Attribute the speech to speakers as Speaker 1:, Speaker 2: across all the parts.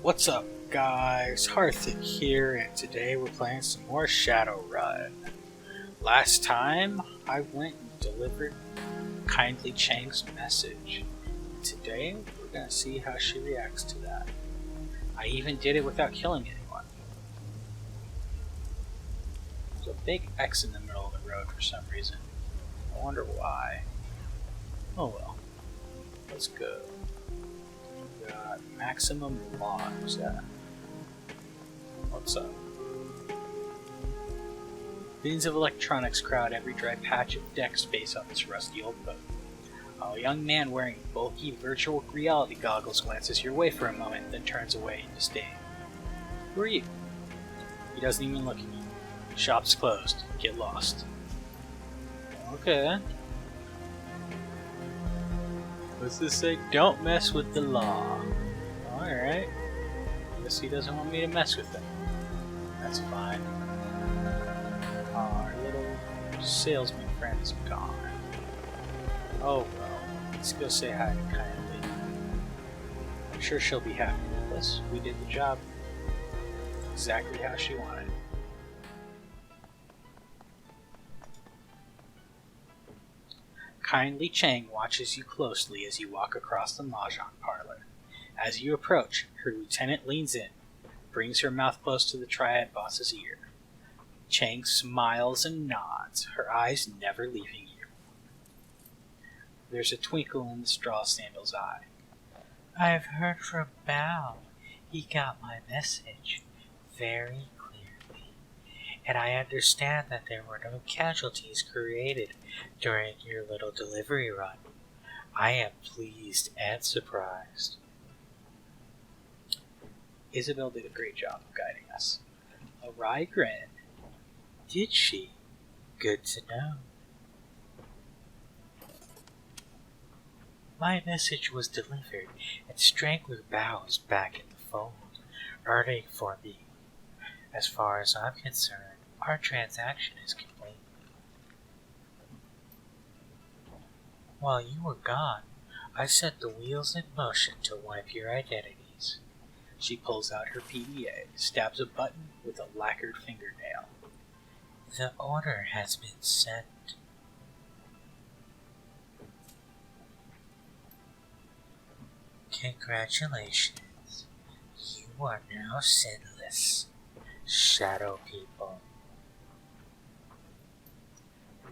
Speaker 1: What's up, guys? Harthic here, and today we're playing some more Shadowrun. Last time, I went and delivered Kindly Cheng's message. Today, we're gonna see how she reacts to that. I even did it without killing anyone. There's a big X in the middle of the road for some reason. I wonder why. Oh well. Let's go. Got maximum logs. What's up? Bins of electronics crowd every dry patch of deck space on this rusty old boat. A young man wearing bulky virtual reality goggles glances your way for a moment, then turns away in disdain. Who are you? He doesn't even look at you. Shop's closed. Get lost. Okay. What's this say? Don't mess with the law. Alright. Guess he doesn't want me to mess with him. That's fine. Our little salesman friend is gone. Oh well. Let's go say hi to Kindly. I'm sure she'll be happy with us. We did the job exactly how she wanted. Kindly Cheng watches you closely as you walk across the mahjong parlor. As you approach, her lieutenant leans in, brings her mouth close to the triad boss's ear. Cheng smiles and nods, her eyes never leaving you. There's a twinkle in the straw sandal's eye.
Speaker 2: I've heard from Bao. He got my message very clearly, and I understand that there were no casualties created during your little delivery run. I am pleased and surprised.
Speaker 1: Isabel did a great job of guiding us. A wry grin.
Speaker 2: Did she? Good to know. My message was delivered, and Strangler Bao is back in the fold, earning for me. As far as I'm concerned, our transaction is complete. While you were gone, I set the wheels in motion to wipe your identities.
Speaker 1: She pulls out her PDA, stabs a button with a lacquered fingernail.
Speaker 2: The order has been sent. Congratulations. You are now sinless. Shadow people.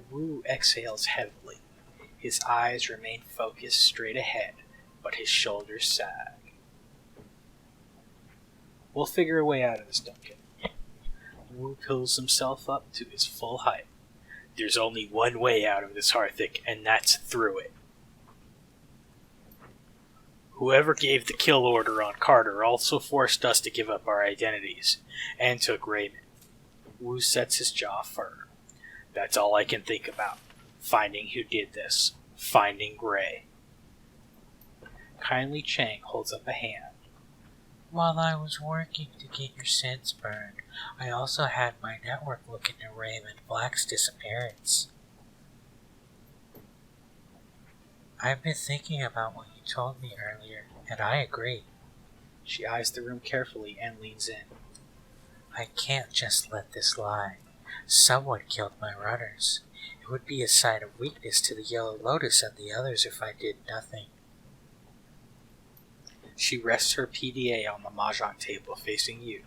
Speaker 1: Wu exhales heavily. His eyes remain focused straight ahead, but his shoulders sag. We'll figure a way out of this, Duncan. Wu pulls himself up to his full height. There's only one way out of this, Harthic, and that's through it. Whoever gave the kill order on Carter also forced us to give up our identities, and took Raymond. Wu sets his jaw firm. That's all I can think about. Finding who did this. Finding Gray. Kindly Cheng holds up a hand.
Speaker 2: While I was working to get your scents burned, I also had my network look into Raymond Black's disappearance. I've been thinking about what you told me earlier, and I agree.
Speaker 1: She eyes the room carefully and leans in.
Speaker 2: I can't just let this lie. Someone killed my runners. It would be a sign of weakness to the Yellow Lotus and the others if I did nothing.
Speaker 1: She rests her PDA on the mahjong table facing you.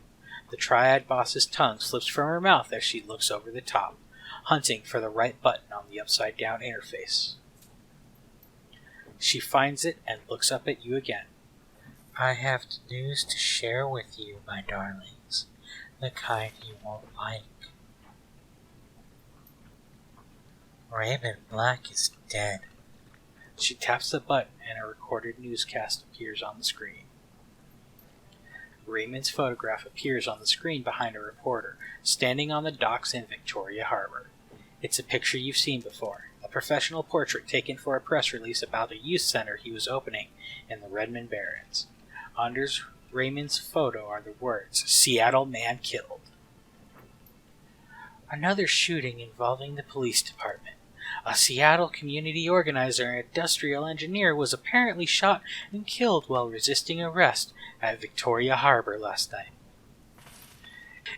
Speaker 1: The triad boss's tongue slips from her mouth as she looks over the top, hunting for the right button on the upside-down interface. She finds it and looks up at you again.
Speaker 2: I have news to share with you, my darlings. The kind you won't like. Raymond Black is dead.
Speaker 1: She taps the button and a recorded newscast appears on the screen. Raymond's photograph appears on the screen behind a reporter, standing on the docks in Victoria Harbor. It's a picture you've seen before, a professional portrait taken for a press release about a youth center he was opening in the Redmond Barrens. Under Raymond's photo are the words, "Seattle man killed." Another shooting involving the police department. A Seattle community organizer and industrial engineer was apparently shot and killed while resisting arrest at Victoria Harbor last night.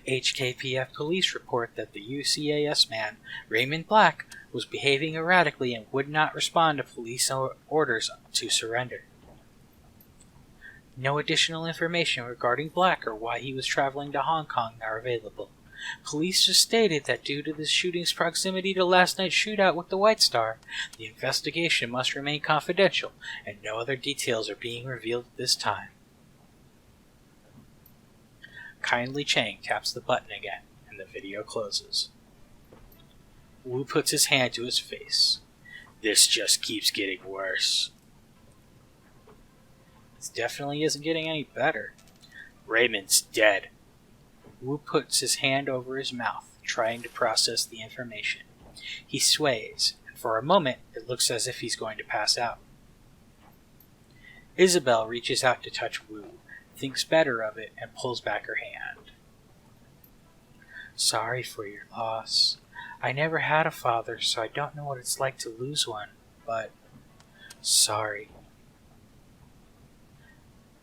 Speaker 1: HKPF police report that the UCAS man, Raymond Black, was behaving erratically and would not respond to police orders to surrender. No additional information regarding Black or why he was traveling to Hong Kong are available. Police just stated that due to the shooting's proximity to last night's shootout with the White Star, the investigation must remain confidential and no other details are being revealed at this time. Kindly Cheng taps the button again, and the video closes. Wu puts his hand to his face. This just keeps getting worse. This definitely isn't getting any better. Raymond's dead. Wu puts his hand over his mouth, trying to process the information. He sways, and for a moment it looks as if he's going to pass out. Isabel reaches out to touch Wu, thinks better of it, and pulls back her hand. Sorry for your loss. I never had a father, so I don't know what it's like to lose one, but sorry.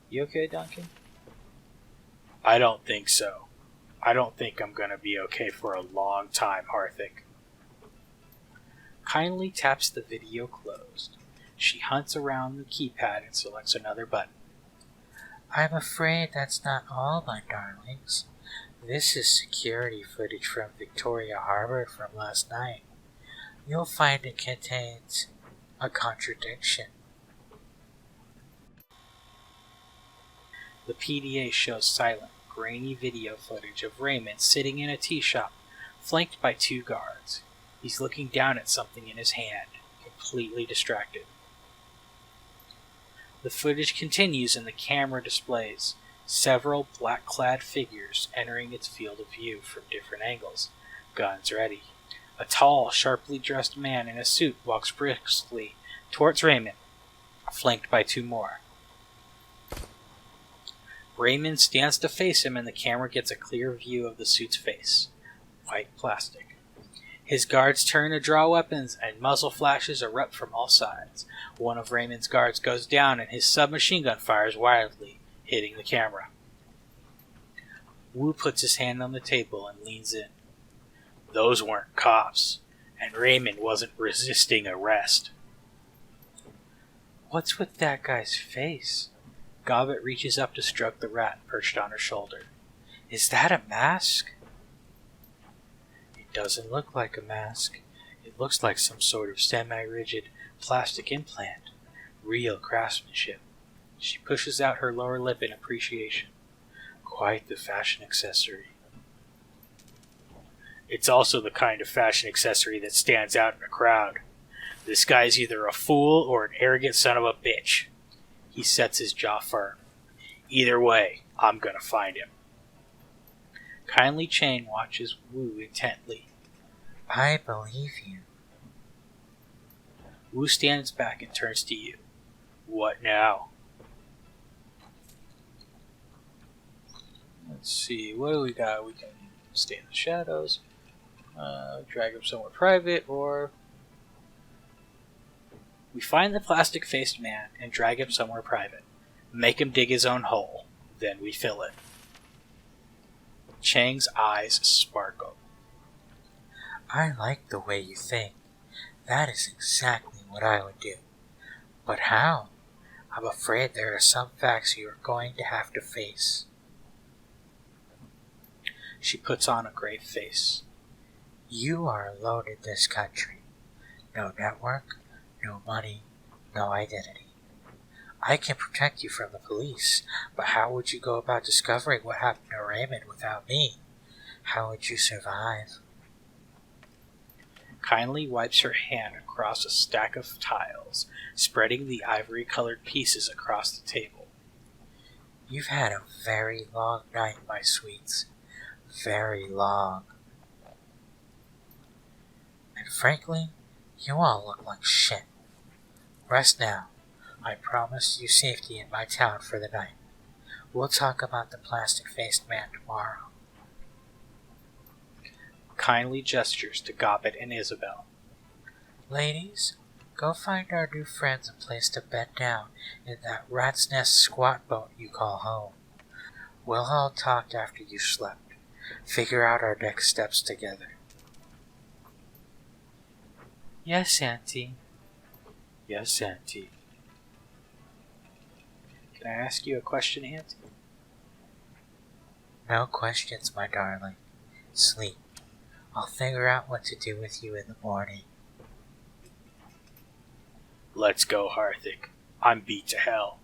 Speaker 1: You okay, Duncan? I don't think so. I don't think I'm gonna be okay for a long time, Harthic. Kindly taps the video closed. She hunts around the keypad and selects another button.
Speaker 2: I'm afraid that's not all, my darlings. This is security footage from Victoria Harbor from last night. You'll find it contains a contradiction.
Speaker 1: The PDA shows silent, grainy video footage of Raymond sitting in a tea shop, flanked by two guards. He's looking down at something in his hand, completely distracted. The footage continues and the camera displays several black-clad figures entering its field of view from different angles, guns ready. A tall, sharply dressed man in a suit walks briskly towards Raymond, flanked by two more. Raymond stands to face him and the camera gets a clear view of the suit's face. White plastic. His guards turn to draw weapons and muzzle flashes erupt from all sides. One of Raymond's guards goes down and his submachine gun fires wildly, hitting the camera. Wu puts his hand on the table and leans in. Those weren't cops, and Raymond wasn't resisting arrest.
Speaker 2: What's with that guy's face?
Speaker 1: Gobbet reaches up to stroke the rat perched on her shoulder.
Speaker 2: Is that a mask?
Speaker 1: It doesn't look like a mask. It looks like some sort of semi-rigid plastic implant. Real craftsmanship. She pushes out her lower lip in appreciation. Quite the fashion accessory. It's also the kind of fashion accessory that stands out in a crowd. This guy's either a fool or an arrogant son of a bitch. He sets his jaw firm. Either way, I'm gonna find him. Kindly Cheng watches Wu intently.
Speaker 2: I believe you.
Speaker 1: Wu stands back and turns to you. What now? Let's see, what do we got? We can stay in the shadows, drag him somewhere private, or we find the plastic-faced man and drag him somewhere private. Make him dig his own hole. Then we fill it. Cheng's eyes sparkle.
Speaker 2: I like the way you think. That is exactly what I would do. But how? I'm afraid there are some facts you are going to have to face.
Speaker 1: She puts on a grave face.
Speaker 2: You are alone in this country. No network, no money, no identity. I can protect you from the police, but how would you go about discovering what happened to Raymond without me? How would you survive?
Speaker 1: Kindly wipes her hand across a stack of tiles, spreading the ivory-colored pieces across the table.
Speaker 2: You've had a very long night, my sweets. Very long. And frankly, you all look like shit. Rest now. I promise you safety in my town for the night. We'll talk about the plastic-faced man tomorrow.
Speaker 1: Kindly gestures to Gobbet and Isabel.
Speaker 2: Ladies, go find our new friends a place to bed down in that rat's nest squat boat you call home. We'll all talk after you've slept. Figure out our next steps together. Yes, Auntie.
Speaker 1: Yes, Auntie. Can I ask you a question, Auntie?
Speaker 2: No questions, my darling. Sleep. I'll figure out what to do with you in the morning.
Speaker 1: Let's go, Harthic. I'm beat to hell.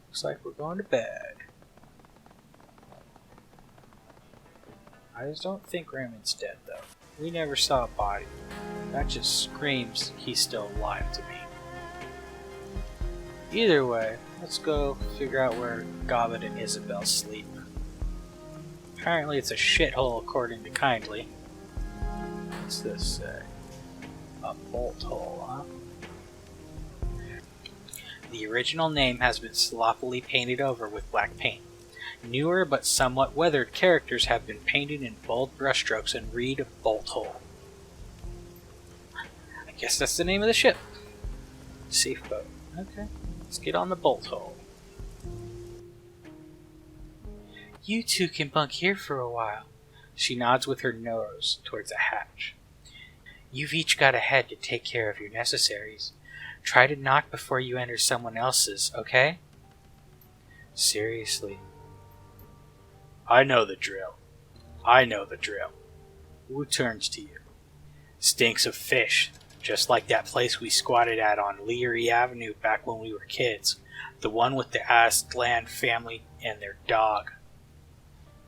Speaker 1: Looks like we're going to bed. I just don't think Raymond's dead, though. We never saw a body. That just screams he's still alive to me. Either way, let's go figure out where Gobbet and Isabel sleep. Apparently it's a shithole according to Kindly. What's this say? A bolt hole, huh? The original name has been sloppily painted over with black paint. Newer but somewhat weathered characters have been painted in bold brushstrokes and read Bolt Hole. I guess that's the name of the ship. Safe boat. Okay, let's get on the Bolt Hole.
Speaker 2: You two can bunk here for a while.
Speaker 1: She nods with her nose towards a hatch.
Speaker 2: You've each got a head to take care of your necessaries. Try to knock before you enter someone else's, okay? Seriously.
Speaker 1: I know the drill. I know the drill. Who turns to you? Stinks of fish, just like that place we squatted at on Leary Avenue back when we were kids. The one with the Aztlan family and their dog.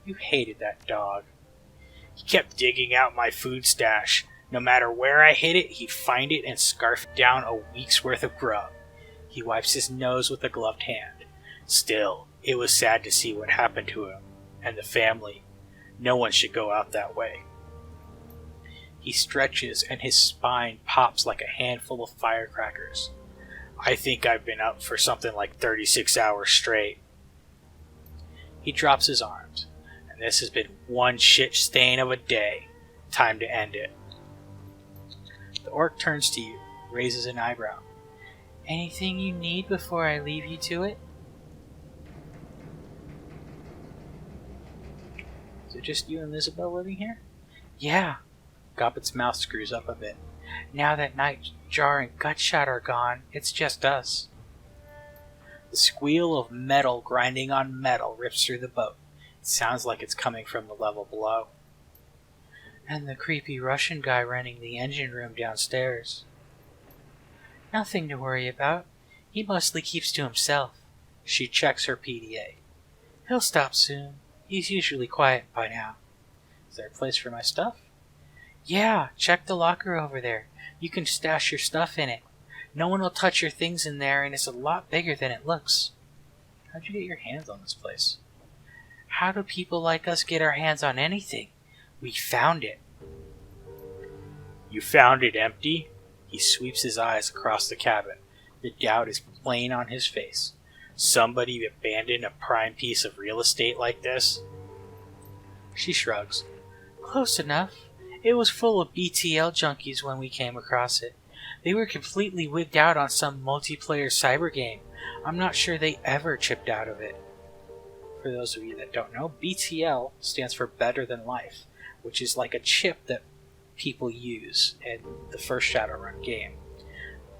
Speaker 1: You hated that dog. He kept digging out my food stash. No matter where I hid it, he'd find it and scarf down a week's worth of grub. He wipes his nose with a gloved hand. Still, it was sad to see what happened to him and the family. No one should go out that way. He stretches and his spine pops like a handful of firecrackers. I think I've been up for something like 36 hours straight. He drops his arms, and this has been one shit stain of a day. Time to end it. The orc turns to you, raises an eyebrow.
Speaker 2: Anything you need before I leave you to it?
Speaker 1: Is it just you and Isabel living here?
Speaker 2: Yeah.
Speaker 1: Gobbet's mouth screws up a bit.
Speaker 2: Now that Nightjar and Gutshot are gone, it's just us.
Speaker 1: The squeal of metal grinding on metal rips through the boat. It sounds like it's coming from the level below.
Speaker 2: And the creepy Russian guy running the engine room downstairs. Nothing to worry about. He mostly keeps to himself.
Speaker 1: She checks her PDA.
Speaker 2: He'll stop soon. He's usually quiet by now.
Speaker 1: Is there a place for my stuff?
Speaker 2: Yeah, check the locker over there. You can stash your stuff in it. No one will touch your things in there, and it's a lot bigger than it looks.
Speaker 1: How'd you get your hands on this place?
Speaker 2: How do people like us get our hands on anything? We found it.
Speaker 1: You found it empty? He sweeps his eyes across the cabin. The doubt is plain on his face. Somebody abandoned a prime piece of real estate like this? She shrugs.
Speaker 2: Close enough. It was full of BTL junkies when we came across it. They were completely wigged out on some multiplayer cyber game. I'm not sure they ever chipped out of it.
Speaker 1: For those of you that don't know, BTL stands for Better Than Life, which is like a chip that people use in the first Shadowrun game.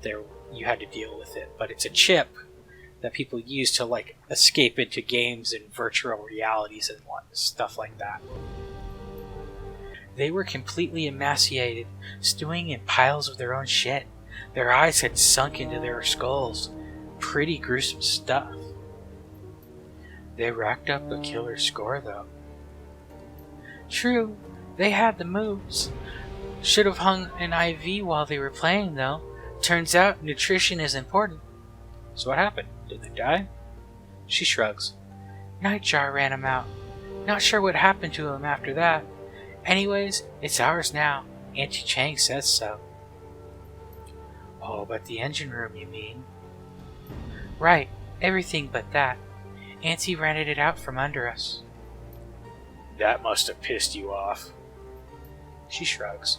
Speaker 1: There, you had to deal with it, but it's a chip that people use to like escape into games and virtual realities and stuff like that.
Speaker 2: They were completely emaciated, stewing in piles of their own shit. Their eyes had sunk into their skulls. Pretty gruesome stuff. They racked up a killer score, though. True, they had the moves. Should have hung an IV while they were playing, though. Turns out nutrition is important.
Speaker 1: So what happened? Did they die? She shrugs.
Speaker 2: Nightjar ran him out. Not sure what happened to him after that. Anyways, it's ours now. Auntie Cheng says so. Oh, but the engine room, you mean? Right, everything but that. Auntie rented it out from under us.
Speaker 1: That must have pissed you off.
Speaker 2: She shrugs.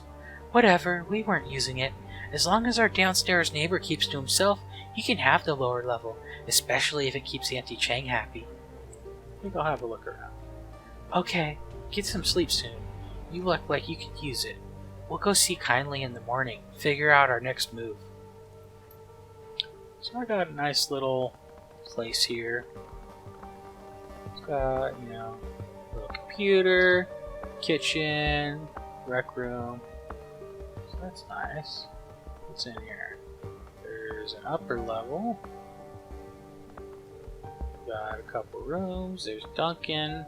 Speaker 2: Whatever, we weren't using it. As long as our downstairs neighbor keeps to himself, he can have the lower level, especially if it keeps Auntie Cheng happy.
Speaker 1: I think I'll have a look around.
Speaker 2: Okay, get some sleep soon. You look like you could use it. We'll go see Kindly in the morning, figure out our next move.
Speaker 1: So I got a nice little place here. It's got, little computer, kitchen, rec room. So that's nice. What's in here? There's an upper level. Got a couple rooms. There's Duncan.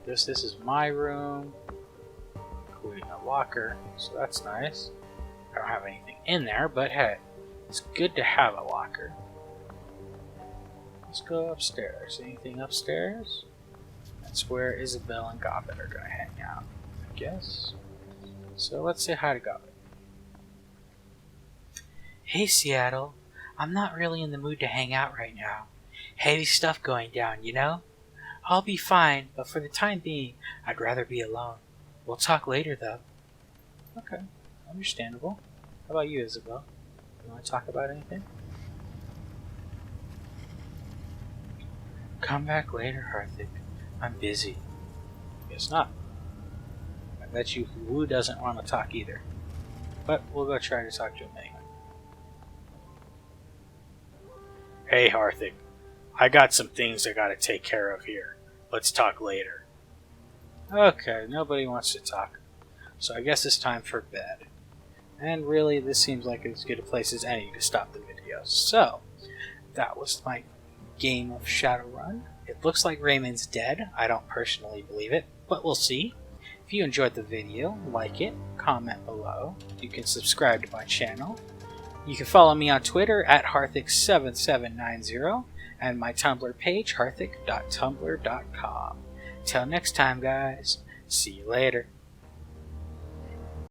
Speaker 1: This is my room, including a locker. So that's nice. I don't have anything in there, but hey, it's good to have a locker. Let's go upstairs. Anything upstairs? That's where Isabel and Gobbet are gonna hang out, I guess. So let's say hi to Gobbet.
Speaker 2: Hey Seattle, I'm not really in the mood to hang out right now. Heavy stuff going down, you know? I'll be fine, but for the time being, I'd rather be alone. We'll talk later though.
Speaker 1: Okay, understandable. How about you, Isabel? You want to talk about anything?
Speaker 2: Come back later, Harthic. I'm busy.
Speaker 1: Guess not. I bet you Wu doesn't want to talk either. But we'll go try to talk to him anyway. Hey, Harthic. I got some things I gotta take care of here. Let's talk later. Okay, nobody wants to talk. So I guess it's time for bed. And really, this seems like as good a place as any to stop the video. So, that was my game of Shadowrun. It looks like Raymond's dead. I don't personally believe it, but we'll see. If you enjoyed the video, like it, comment below. You can subscribe to my channel. You can follow me on Twitter at Harthic7790 and my Tumblr page, harthic.tumblr.com. Till next time, guys. See you later.